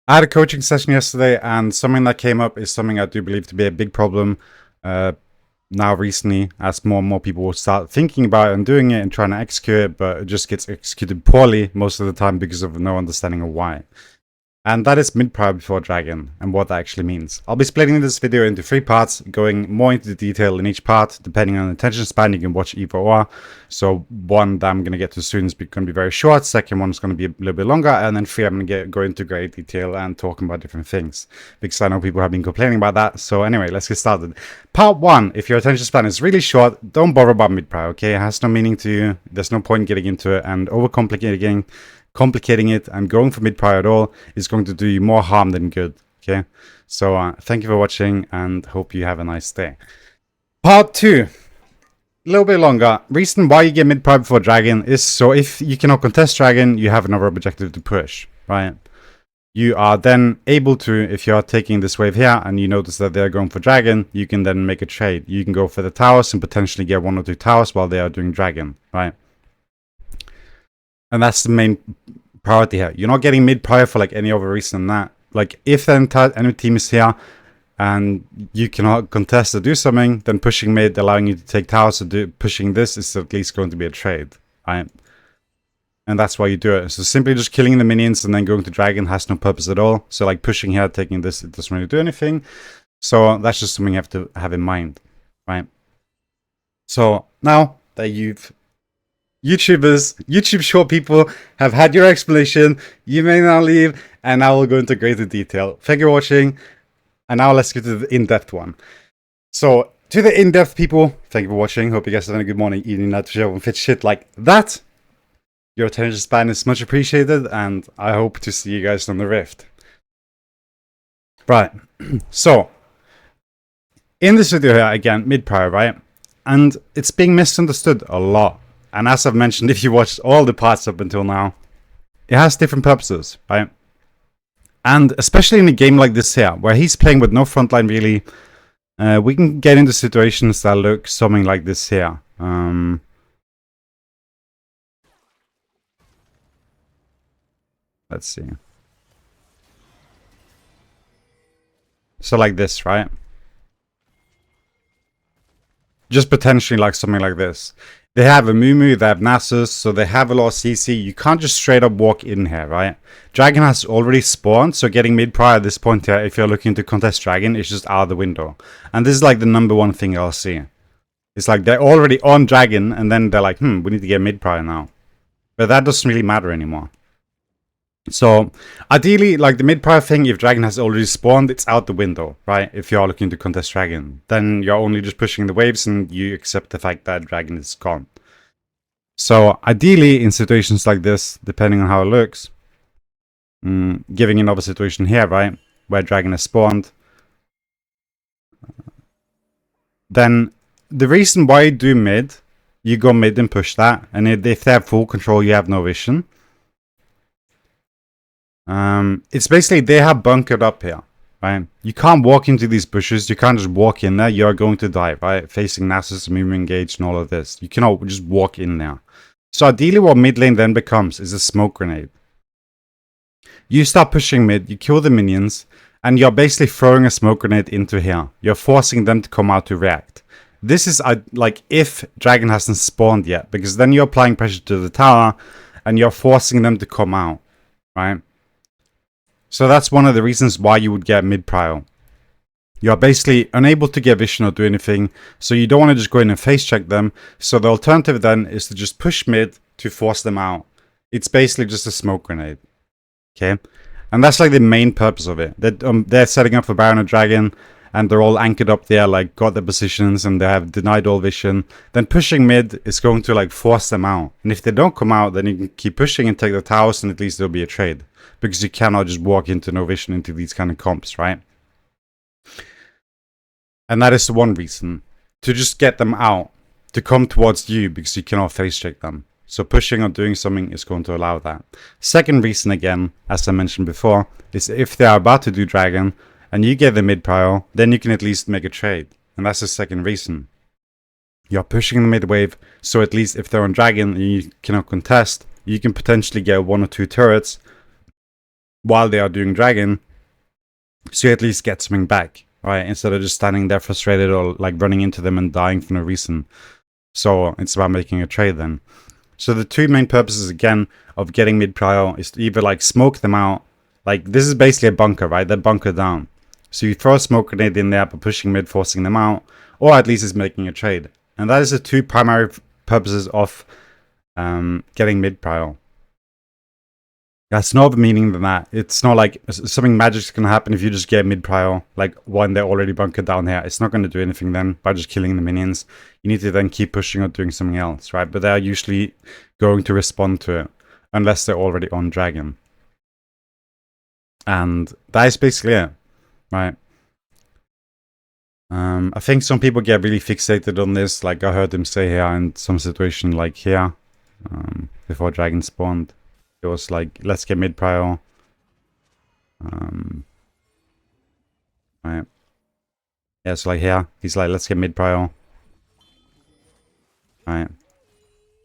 I had a coaching session yesterday, and something that came up is something I do believe to be a big problem now recently, as more and more people will start thinking about it and doing it and trying to execute it, but it just gets executed poorly most of the time because of no understanding of why. And that is mid-prio before dragon, and what that actually means. I'll be splitting this video into 3 parts, going more into the detail in each part, depending on the attention span. You can watch either or. So one that I'm going to get to soon is going to be very short, second one is going to be a little bit longer, and then 3 I'm going to go into great detail and talking about different things, because I know people have been complaining about that. So anyway, let's get started. Part 1, if your attention span is really short, don't bother about mid-prio, okay? It has no meaning to you, there's no point in getting into it and overcomplicating it and going for mid-prio at all is going to do you more harm than good. Okay, so thank you for watching and hope you have a nice day. Part 2, a little bit longer. Reason why you get mid-prio before dragon is so if you cannot contest dragon, you have another objective to push, right? You are then able to, if you are taking this wave here and you notice that they're going for dragon, you can then make a trade. You can go for the towers and potentially get 1 or 2 towers while they are doing dragon, right? And that's the main priority here. You're not getting mid-prio for like any other reason than that. Like if the entire enemy team is here and you cannot contest or do something, then pushing mid, allowing you to take towers, or pushing this is at least going to be a trade, right? And that's why you do it. So simply just killing the minions and then going to dragon has no purpose at all. So like pushing here, taking this, it doesn't really do anything. So that's just something you have to have in mind, right? So now that YouTube short people have had your explanation, you may now leave, and I will go into greater detail. Thank you for watching, and now let's get to the in-depth one. So, to the in-depth people, thank you for watching. Hope you guys are having a good morning, evening, night, show, and fit shit like that. Your attention span is much appreciated, and I hope to see you guys on the Rift. Right, so, in this video here, again, mid-prio, right? And it's being misunderstood a lot. And as I've mentioned, if you watched all the parts up until now, it has different purposes, right? And especially in a game like this here, where he's playing with no frontline really, we can get into situations that look something like this here. Let's see. So like this, right? Just potentially like something like this. They have a Mumu, they have Nasus, so they have a lot of CC. You can't just straight up walk in here, right? Dragon has already spawned, so getting mid-prio at this point here, if you're looking to contest Dragon, is just out of the window. And this is like the #1 thing I'll see. It's like they're already on Dragon, and then they're like, we need to get mid-prio now. But that doesn't really matter anymore. So, ideally, like the mid-prio thing, if Dragon has already spawned, it's out the window, right? If you are looking to contest Dragon, then you're only just pushing the waves and you accept the fact that Dragon is gone. So, ideally, in situations like this, depending on how it looks, giving another situation here, right, where Dragon has spawned, then the reason why you do mid, you go mid and push that, and if they have full control, you have no vision. It's basically they have bunkered up here, right? You can't walk into these bushes. You can't just walk in there. You're going to die, right? Facing Nasus, Mumu engaged, and all of this. You cannot just walk in there. So ideally what mid lane then becomes is a smoke grenade. You start pushing mid, you kill the minions, and you're basically throwing a smoke grenade into here. You're forcing them to come out to react. This is like if Dragon hasn't spawned yet, because then you're applying pressure to the tower, and you're forcing them to come out, right? So that's one of the reasons why you would get mid-prio. You're basically unable to get vision or do anything, so you don't want to just go in and face check them. So the alternative then is to just push mid to force them out. It's basically just a smoke grenade. Okay? And that's like the main purpose of it. They're setting up for Baron or Dragon, and they're all anchored up there, like got their positions, and they have denied all vision. Then pushing mid is going to like force them out. And if they don't come out, then you can keep pushing and take the towers, and at least there'll be a trade. Because you cannot just walk into no vision into these kind of comps, right? And that is the one reason. To just get them out. To come towards you because you cannot face check them. So pushing or doing something is going to allow that. Second reason again, as I mentioned before, is if they are about to do Dragon and you get the mid-prio, then you can at least make a trade. And that's the second reason. You're pushing the mid-wave, so at least if they're on Dragon and you cannot contest, you can potentially get 1 or 2 turrets while they are doing dragon, so you at least get something back, right? Instead of just standing there frustrated or like running into them and dying for no reason. So it's about making a trade then. So the two main purposes again of getting mid prio is to either like smoke them out. Like this is basically a bunker, right? They're bunker down. So you throw a smoke grenade in there by pushing mid, forcing them out, or at least it's making a trade. And that is the two primary purposes of getting mid prio. That's no other meaning than that. It's not like something magic's gonna happen if you just get mid prio, like when they're already bunkered down here. It's not gonna do anything then by just killing the minions. You need to then keep pushing or doing something else, right? But they're usually going to respond to it unless they're already on dragon. And that is basically it, right? I think some people get really fixated on this. Like I heard them say here in some situation like here, before dragon spawned. It was like, let's get mid prio. Right. Yeah, so like here, he's like, let's get mid prio. Right.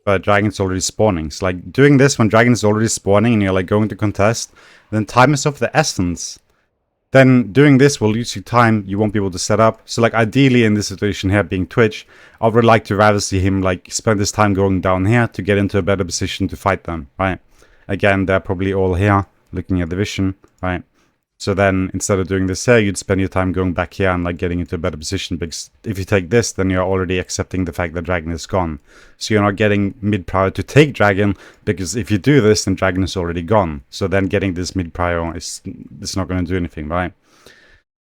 But dragon's already spawning. So like doing this when dragon is already spawning and you're like going to contest, then time is of the essence. Then doing this will lose you time, you won't be able to set up. So like ideally in this situation here being Twitch, I would like to rather see him like spend his time going down here to get into a better position to fight them, right? Again, they're probably all here, looking at the vision, right? So then, instead of doing this here, you'd spend your time going back here and like getting into a better position. Because if you take this, then you're already accepting the fact that dragon is gone. So you're not getting mid prio to take dragon, because if you do this, then dragon is already gone. So then getting this mid prio is not going to do anything, right?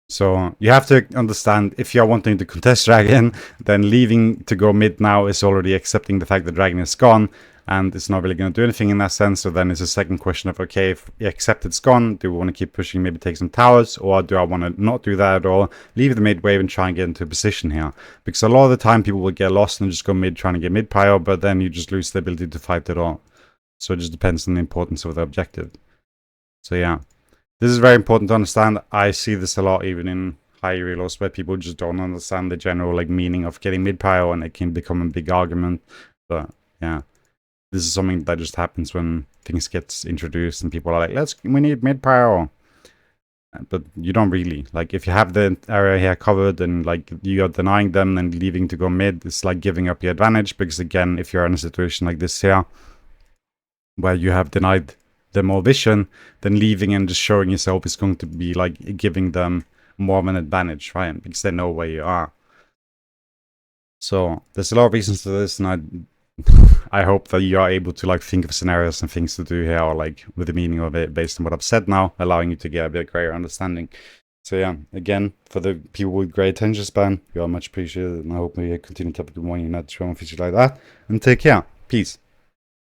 So you have to understand, if you're wanting to contest dragon, then leaving to go mid now is already accepting the fact that dragon is gone, and it's not really going to do anything in that sense. So then it's a second question of, okay, if you accept it's gone, do we want to keep pushing, maybe take some towers, or do I want to not do that at all, leave the mid wave and try and get into a position here? Because a lot of the time people will get lost and just go mid trying to get mid prio, but then you just lose the ability to fight at all. So it just depends on the importance of the objective. So yeah. This is very important to understand. I see this a lot even in high reloads where people just don't understand the general like meaning of getting mid prio, and it can become a big argument. But yeah, this is something that just happens when things get introduced and people are like, we need mid prio. But you don't really. Like if you have the area here covered and like you're denying them and leaving to go mid, it's like giving up your advantage, because again, if you're in a situation like this here where you have denied them more vision, then leaving and just showing yourself is going to be like giving them more of an advantage, right? Because they know where you are. So there's a lot of reasons to this, and I hope that you are able to like think of scenarios and things to do here, or like with the meaning of it based on what I've said now, allowing you to get a bit greater understanding. So yeah, again, for the people with great attention span, you are much appreciated, and I hope we continue to have a good morning, not too much like that, and take care. Peace.